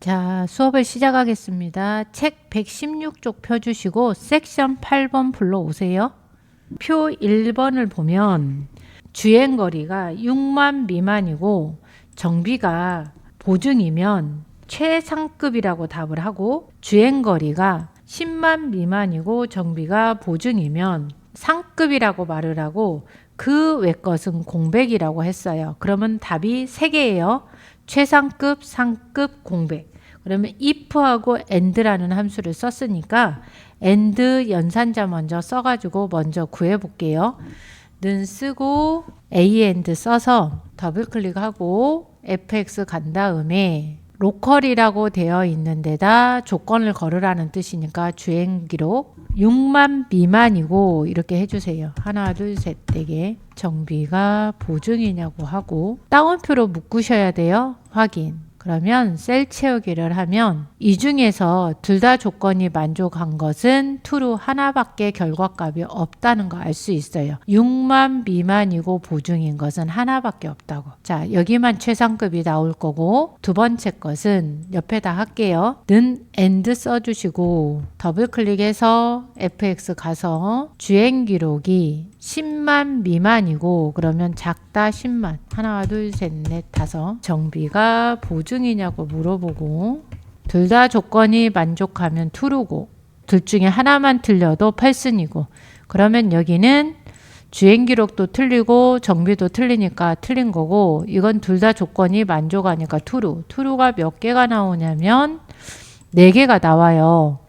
자, 수업을 시작하겠습니다. 책 116쪽 펴주시고 섹션 8번 불러오세요. 표 1번을 보면 주행거리가 6만 미만이고 정비가 보증이면 최상급이라고 답을 하고, 주행거리가 10만 미만이고 정비가 보증이면 상급이라고 말을 하고, 그 외 것은 공백이라고 했어요. 그러면 답이 3개예요. 최상급, 상급, 공백. 그러면 if하고 and라는 함수를 썼으니까 and 연산자 먼저 써가지고 먼저 구해볼게요. 는 쓰고 a and 써서 더블 클릭하고 fx 간 다음에 로컬이라고 되어 있는 데다 조건을 걸으라는 뜻이니까 주행기록 6만 미만이고 이렇게 해주세요. 하나 둘 셋 4개. 정비가 보증이냐고 하고 따옴표로 묶으셔야 돼요. 확인. 그러면 셀 채우기를 하면 이 중에서 둘 다 조건이 만족한 것은 true 하나밖에 결과값이 없다는 거 알 수 있어요. 6만 미만이고 보증인 것은 하나밖에 없다고. 자, 여기만 최상급이 나올 거고, 두 번째 것은 옆에다 할게요. 는 and 써주시고 더블 클릭해서 fx 가서 주행 기록이 10만 미만이고, 그러면 작다 10만 하나 둘 셋 넷 다섯. 정비가 보증이냐고 물어보고 둘 다 조건이 만족하면 true고 둘 중에 하나만 틀려도 false이고, 그러면 여기는 주행 기록도 틀리고 정비도 틀리니까 틀린 거고, 이건 둘 다 조건이 만족하니까 true. true가 몇 개가 나오냐면 4개가 나와요.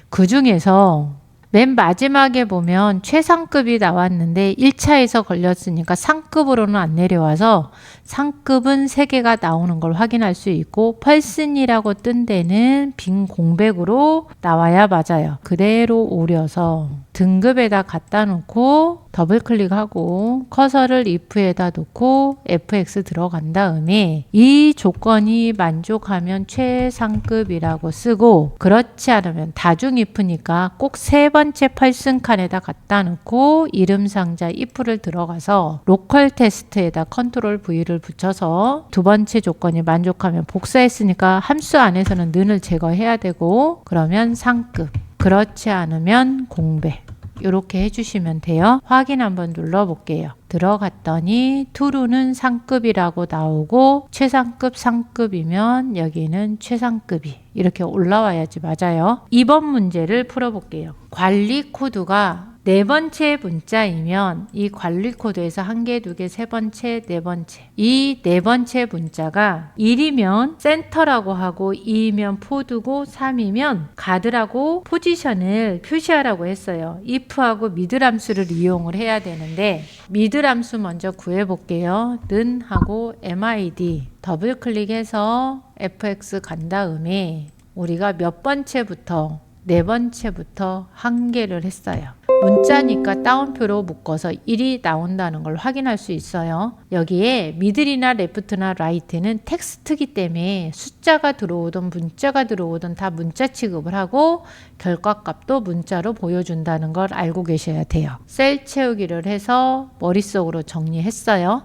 그 중에서 맨 마지막에 보면 최상급이 나왔는데 1차에서 걸렸으니까 상급으로는 안 내려와서 상급은 3개가 나오는 걸 확인할 수 있고, false이라고 뜬 데는 빈 공백으로 나와야 맞아요. 그대로 오려서 등급에다 갖다 놓고 더블 클릭하고 커서를 if에다 놓고 fx 들어간 다음에 이 조건이 만족하면 최상급이라고 쓰고, 그렇지 않으면 다중 if니까 꼭 3번째 false 칸에다 갖다 놓고 이름 상자 if를 들어가서 로컬 테스트에다 컨트롤 V를 붙여서 두 번째 조건이 만족하면 복사했으니까 함수 안에서는 는을 제거해야 되고, 그러면 상급. 그렇지 않으면 공백. 이렇게 해주시면 돼요. 확인 한번 눌러볼게요. 들어갔더니 true는 상급이라고 나오고 최상급 상급이면 여기는 최상급이 이렇게 올라와야지 맞아요. 2번 문제를 풀어볼게요. 관리 코드가 4번째 문자이면 이 관리 코드에서 1개, 2개, 3번째, 4번째. 이 4번째 문자가 1이면 센터라고 하고 2이면 포드고 3이면 가드라고 포지션을 표시하라고 했어요. if하고 미들 함수를 이용을 해야 되는데 미들 함수 먼저 구해볼게요. 는 하고 mid 더블 클릭해서 fx 간 다음에 우리가 몇 번째부터 4번째부터 1개를 했어요. 문자니까 따옴표로 묶어서 1이 나온다는 걸 확인할 수 있어요. 여기에 미들이나 레프트나 라이트는 텍스트기 때문에 숫자가 들어오든 문자가 들어오든 다 문자 취급을 하고 결과값도 문자로 보여준다는 걸 알고 계셔야 돼요. 셀 채우기를 해서 머릿속으로 정리했어요.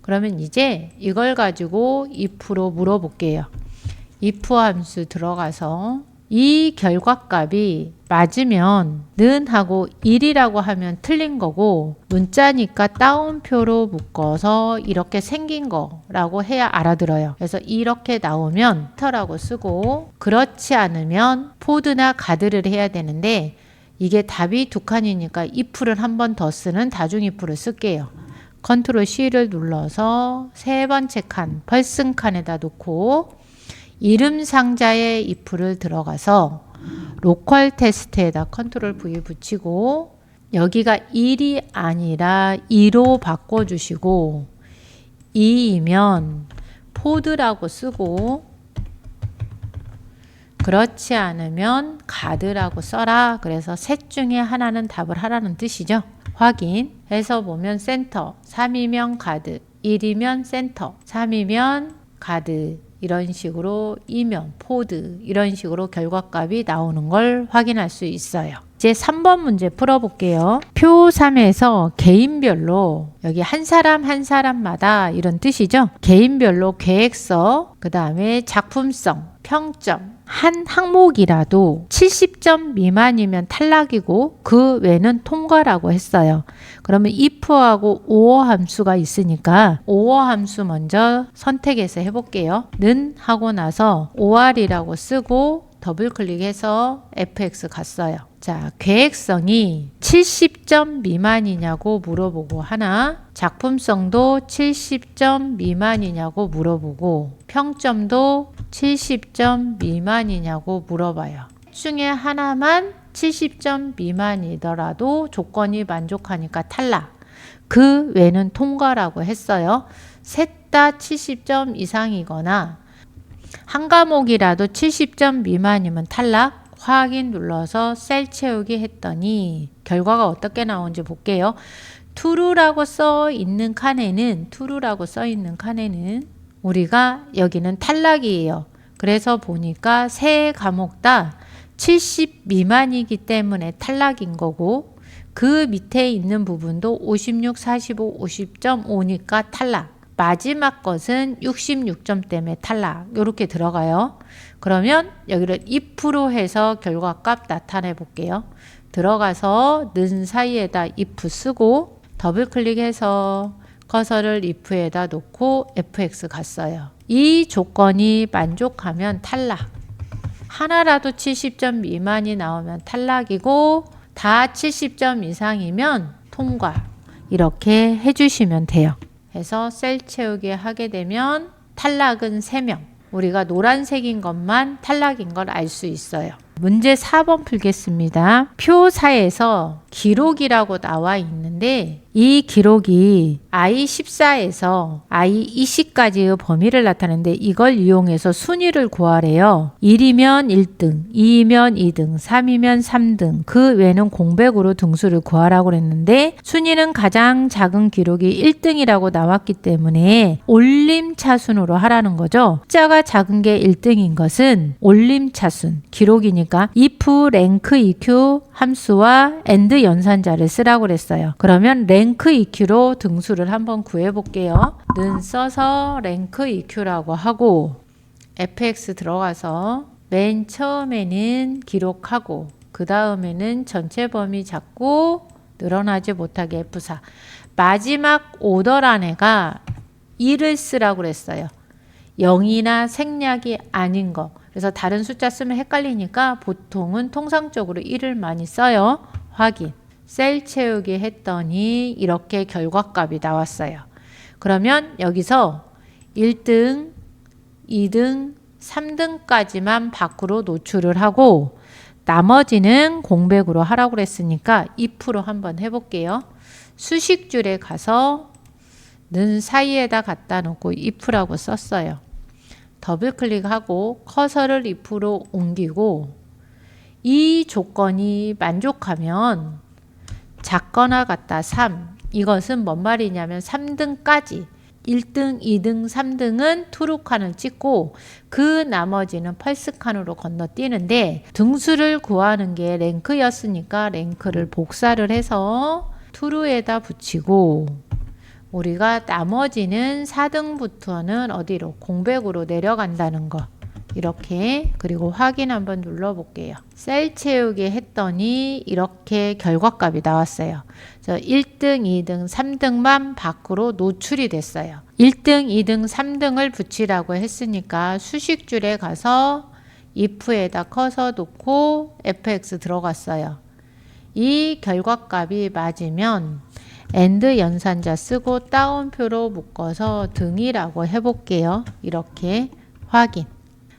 그러면 이제 이걸 가지고 if로 물어볼게요. if 함수 들어가서 이 결과값이 맞으면 는 하고 1이라고 하면 틀린 거고, 문자니까 따옴표로 묶어서 이렇게 생긴 거라고 해야 알아들어요. 그래서 이렇게 나오면 터라고 쓰고, 그렇지 않으면 포드나 가드를 해야 되는데 이게 답이 2칸이니까 if를 한 번 더 쓰는 다중 if를 쓸게요. 컨트롤 C를 눌러서 3번째 칸, false 칸에다 놓고 이름 상자에 if를 들어가서 로컬 테스트에다 컨트롤 V 붙이고 여기가 1이 아니라 2로 바꿔주시고 2이면 포드라고 쓰고, 그렇지 않으면 가드라고 써라. 그래서 셋 중에 하나는 답을 하라는 뜻이죠. 확인해서 보면 센터, 3이면 가드, 1이면 센터, 3이면 가드, 이런 식으로 2면 포드, 이런 식으로 결과값이 나오는 걸 확인할 수 있어요. 이제 3번 문제 풀어볼게요. 표 3에서 개인별로 여기 한 사람 한 사람마다 이런 뜻이죠. 개인별로 계획서, 그 다음에 작품성, 평점 한 항목이라도 70점 미만이면 탈락이고 그 외는 통과라고 했어요. 그러면 if하고 or 함수가 있으니까 or 함수 먼저 선택해서 해볼게요. 는 하고 나서 or이라고 쓰고 더블 클릭해서 fx 갔어요. 자, 계획성이 70점 미만이냐고 물어보고 하나, 작품성도 70점 미만이냐고 물어보고 평점도 70점 미만이냐고 물어봐요. 중에 하나만 70점 미만이더라도 조건이 만족하니까 탈락. 그 외는 통과라고 했어요. 셋 다 70점 이상이거나 한 과목이라도 70점 미만이면 탈락. 확인 눌러서 셀 채우기 했더니 결과가 어떻게 나오는지 볼게요. true라고 써 있는 칸에는 우리가 여기는 탈락이에요. 그래서 보니까 세 과목 다 70 미만이기 때문에 탈락인 거고 그 밑에 있는 부분도 56, 45, 50.5니까 탈락. 마지막 것은 66점 때문에 탈락. 이렇게 들어가요. 그러면 여기를 if로 해서 결과값 나타내 볼게요. 들어가서 는 사이에다 if 쓰고 더블 클릭해서 커서를 if에다 놓고 fx 갔어요. 이 조건이 만족하면 탈락. 하나라도 70점 미만이 나오면 탈락이고 다 70점 이상이면 통과. 이렇게 해주시면 돼요. 해서 셀 채우기 하게 되면 탈락은 3명. 우리가 노란색인 것만 탈락인 걸 알 수 있어요. 문제 4번 풀겠습니다. 표 4에서 기록이라고 나와 있는데 이 기록이 I14에서 I20까지의 범위를 나타내는데 이걸 이용해서 순위를 구하래요. 1이면 1등, 2이면 2등, 3이면 3등, 그 외는 공백으로 등수를 구하라고 그랬는데 순위는 가장 작은 기록이 1등이라고 나왔기 때문에 올림차순으로 하라는 거죠. 숫자가 작은 게 1등인 것은 올림차순, 기록이니까 if rank eq 함수와 and 연산자를 쓰라고 그랬어요. 그러면 rank eq로 등수를 한번 구해 볼게요. 는 써서 rank eq라고 하고 fx 들어가서 맨 처음에는 기록하고 그 다음에는 전체 범위 잡고 늘어나지 못하게 F4. 마지막 오더란에가 1을 쓰라고 그랬어요. 0이나 생략이 아닌 거. 그래서 다른 숫자 쓰면 헷갈리니까 보통은 통상적으로 1을 많이 써요. 확인. 셀 채우기 했더니 이렇게 결과값이 나왔어요. 그러면 여기서 1등, 2등, 3등까지만 밖으로 노출을 하고 나머지는 공백으로 하라고 그랬으니까 if로 한번 해볼게요. 수식줄에 가서 는 사이에다 갖다 놓고 if라고 썼어요. 더블 클릭하고 커서를 if로 옮기고 이 조건이 만족하면 작거나 같다 3. 이것은 뭔 말이냐면 3등까지 1등, 2등, 3등은 true 칸을 찍고 그 나머지는 false 칸으로 건너뛰는데 등수를 구하는 게 랭크였으니까 랭크를 복사를 해서 true에다 붙이고 우리가 나머지는 4등부터는 어디로? 공백으로 내려간다는 거. 이렇게 그리고 확인 한번 눌러볼게요. 셀 채우기 했더니 이렇게 결과값이 나왔어요. 그래서 1등, 2등, 3등만 밖으로 노출이 됐어요. 1등, 2등, 3등을 붙이라고 했으니까 수식줄에 가서 if에다 커서 놓고 fx 들어갔어요. 이 결과값이 맞으면 and 연산자 쓰고 따옴표로 묶어서 등이라고 해볼게요. 이렇게 확인.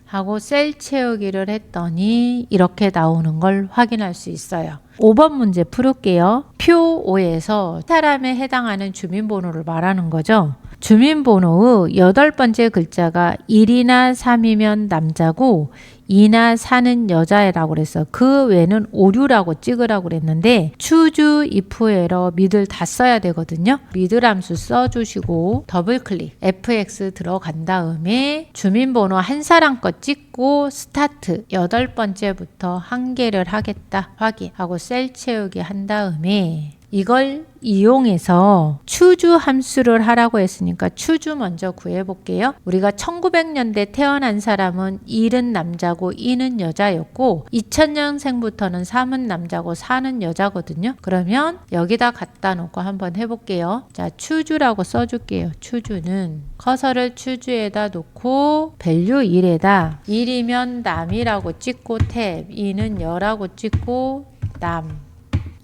하고 셀 채우기를 했더니 이렇게 나오는 걸 확인할 수 있어요. 5번 문제 풀을게요. 표 5에서 사람에 해당하는 주민번호를 말하는 거죠. 주민번호의 8번째 글자가 1이나 3이면 남자고 2나 4는 여자애라고 그랬어. 그 외는 오류라고 찍으라고 그랬는데 choose if 에러 미들 다 써야 되거든요. 미들 함수 써주시고 더블 클릭 fx 들어간 다음에 주민번호 한 사람 거 찍고 스타트 8번째부터 한 개를 하겠다 확인하고 셀 채우기 한 다음에 이걸 이용해서 choose 함수를 하라고 했으니까 choose 먼저 구해 볼게요. 우리가 1900년대 태어난 사람은 1은 남자고 2는 여자였고 2000년생부터는 3은 남자고 4는 여자거든요. 그러면 여기다 갖다 놓고 한번 해볼게요. 자, choose라고 써줄게요. choose는 커서를 choose에다 놓고 value 1에다 1이면 남이라고 찍고 탭 2는 여라고 찍고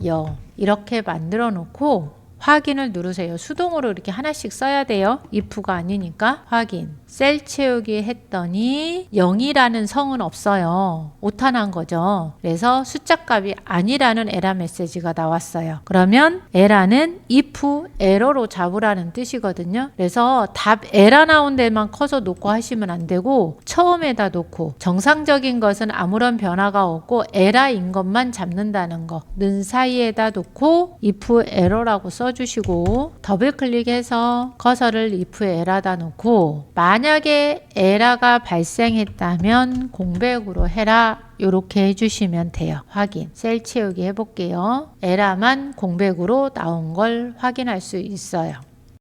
여 이렇게 만들어 놓고 확인을 누르세요. 수동으로 이렇게 하나씩 써야 돼요. if가 아니니까 확인. 셀 채우기 했더니 0이라는 성은 없어요. 오타난 거죠. 그래서 숫자 값이 아니라는 에러 메시지가 나왔어요. 그러면 에러는 if 에러로 잡으라는 뜻이거든요. 그래서 답 에러 나온 데만 커서 놓고 하시면 안 되고 처음에다 놓고 정상적인 것은 아무런 변화가 없고 에러인 것만 잡는다는 거. 는 사이에다 놓고 if 에러라고 써주시고 더블 클릭해서 커서를 if 에러다 놓고 만약에 에러가 발생했다면 공백으로 해라 이렇게 해주시면 돼요. 확인 셀 채우기 해볼게요. 에러만 공백으로 나온 걸 확인할 수 있어요.